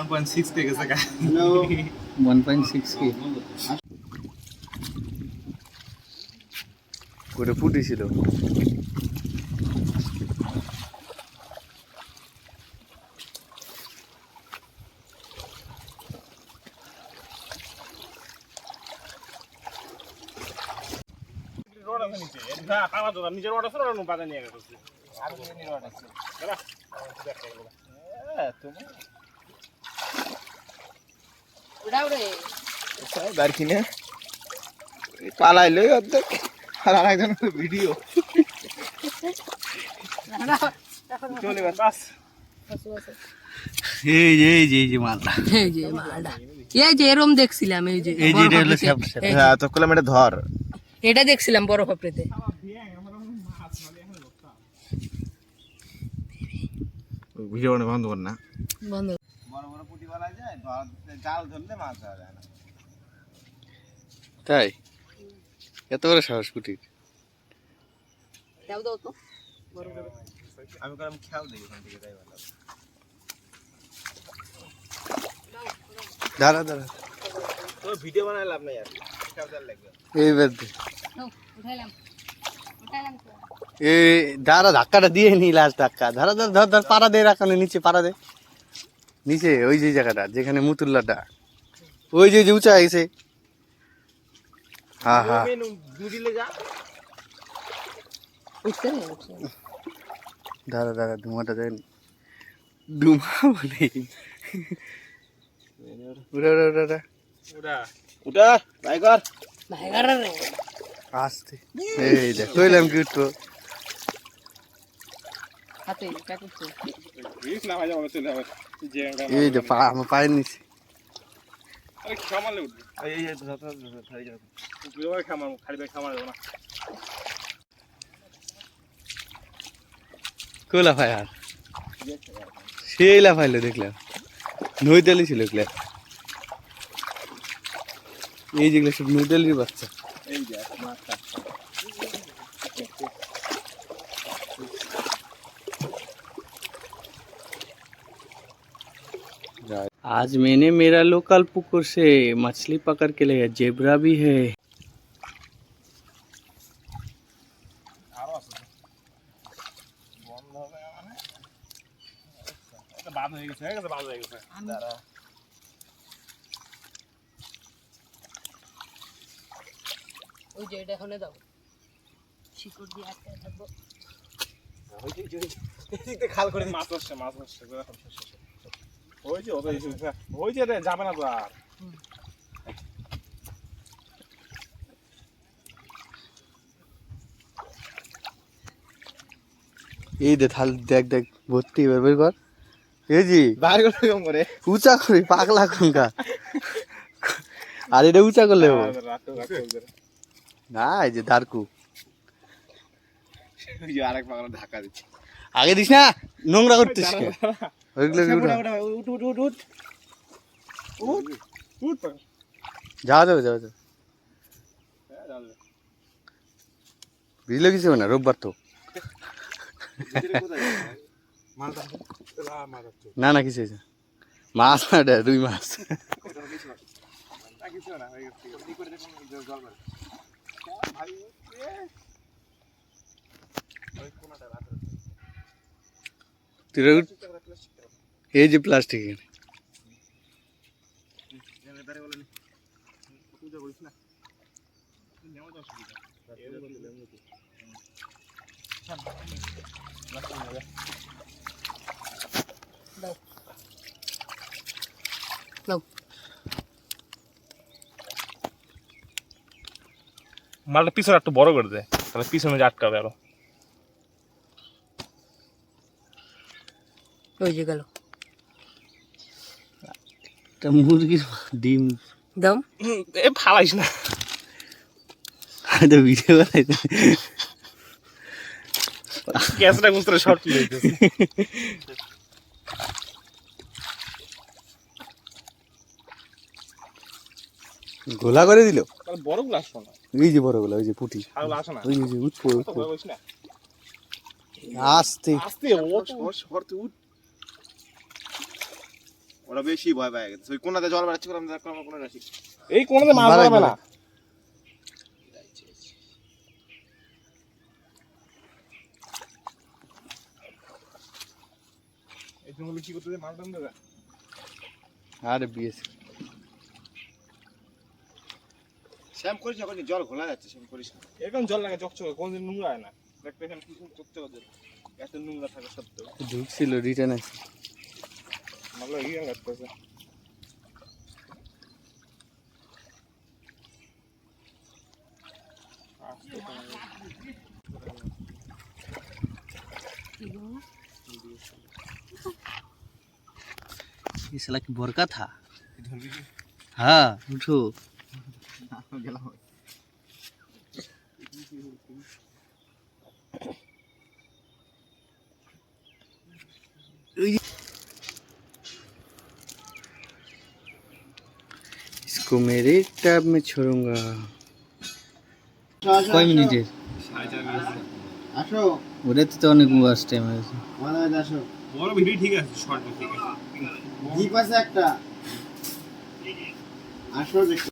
1.6 কে গেছে গা। 1.6 কে করে ফুটেছিল। রড আছে নিচে না পাওয়া যাবে নিচে রড আছে রড বাজা নিয়ে গেছে আর নিচে রড আছে দাদা তুমি উড়াও রে সব বারকিনে পালাইলো অর্ধেক আর আরেকজন ভিডিও চলে বাস এই যে মালটা এই যে এরম দেখছিলাম এই যে হলো হ্যাঁ তো কলম এটা ধর এটা দেখছিলাম বড় খপড়েতে ভিডিও বন্ধ কর না বন্ধ বড় বড় পুঁটি বালা যায় জাল ধরলে মাছ ধরা যায় না তাই এত বড় সাহস কুটির। দাও দাও তো বড় বড় আমি কলম খেয়াল দেখি ওখান থেকে তাই ভালো দাঁড়া দাঁড়া তো ভিডিও বানায় লাভ নাই আর খেয়াল লাগবে এইবার দে। নাও উঠাইলাম তো এই দাঁড়া ধাক্কাটা দিয়ে নি লাস্ট ধাক্কা ধর ধর ধর ধর পাড়া দে রাখানে নিচে পাড়া দে নিচে ওই যে জায়গাটা যেখানে মুতুল্লাটা ওই যে উঁচা গেছে। হ্যাঁ হ্যাঁ মেনু দুদিলে যা উঠছে দাঁড়া দাঁড়া ধুমাটা দেন ধুমা বলি উড়া উড়া উড়া উড়া উড়া বাই কর ভাইগার রে আসতে এই দেখ কইলাম কি উঠবো হাতে কাটছে রিস না ভাই যাবে চলে যাবে যে এই যে পা আমার পায়ের নিচে আরে খামালে উঠবে এই ধর ধরে যাবে তুই ওই খামার খালি ভাই খামার দেব না কোলা ভাই আর সেই লাফাইলো দেখলাম নইতালি ছিল এগুলা এই যেগুলো সব নইতালির বাচ্চা। এই যে মাছটা आज मैंने मेरा लोकल पुकुर से मछली पकड़ के लिया जेबरा भी है। আরো আছে বন্ধ হবে মানে এটা বাদ হয়ে গেছে বাদ হয়ে গেছে দাঁড়া ওই যে এটা এখানে দাও শিকড় দিয়ে আটকে থাকবো ওই যে এদিকে খাল করে মাছ আসছে ওই যে ওই যে রে যাবে না তো আর এই দে থাল দেখ দেখ ভর্তি বের কর এই জি বাইরে করে কম করে উঁচা করি পাগলা খঙ্কা আর এটা উঁচা করলে হবে না এই যে দারকু ওই যে আরেক পাগলা ঢাকা দিচ্ছে আগে দিস না নোংরা করতিস কে ওইগুলো কি উঠা উঠ যাওয়া যাবে বুঝলে কিছু হবে না রোববার তো না না কিছু হয়েছে মাছ না এটা রুই মাছ এই যে প্লাস্টিক দাও মালটা পিছনে একটু বড় করে দে তাহলে পিছনে যে আটকাবে আরো ওই যে গেল মুরগির ডিম দাও এ ফালাইস না তো ভিডিও বানাইতে গ্যাসটা গুছরে শর্ট লইতেছে গোলা করে দিল তাহলে বড় গ্লাস শোনা এই যে বড় গোলা ওই যে পুটি আর গ্লাস না ওই যে উঠবো কইছ না আস্তে আস্তে ও তো শর্ট উঠ ওরা বেশি ভয় পায় গেছে ওই কোনাতে জল বাড়াচ্ছে করে আমরা কোনো কোনো রাখি এই কোণাতে মাছ বাড়াই, ধরবে না। এই জঙ্গলে কি করতে মাছ ধরতে দেবে? আরে বিএস শ্যাম করিস না জল ঘোলা যাচ্ছে শ্যাম করিস না এরকম জল লাগে চকচকে, কোনদিন নোংরা হয় না। দেখতে এখানে কি চকচকে জল, এত নোংরা থাকে সত্ত্বেও ঢুকছিল রিটার্ন আছে ভালো ইয়ে লাগতেছে। ये साला की बोरका था हाँ उठो इसको मेरे टैब में छोड़ूंगा কয় মিনিটের আসো ওটাতে তো অনেক ওয়াচ টাইম আছে মহারাজ আসো বড় ভিডিও ঠিক আছে, শর্ট ঠিক আছে। দ্বীপ আছে একটা আসো দেখো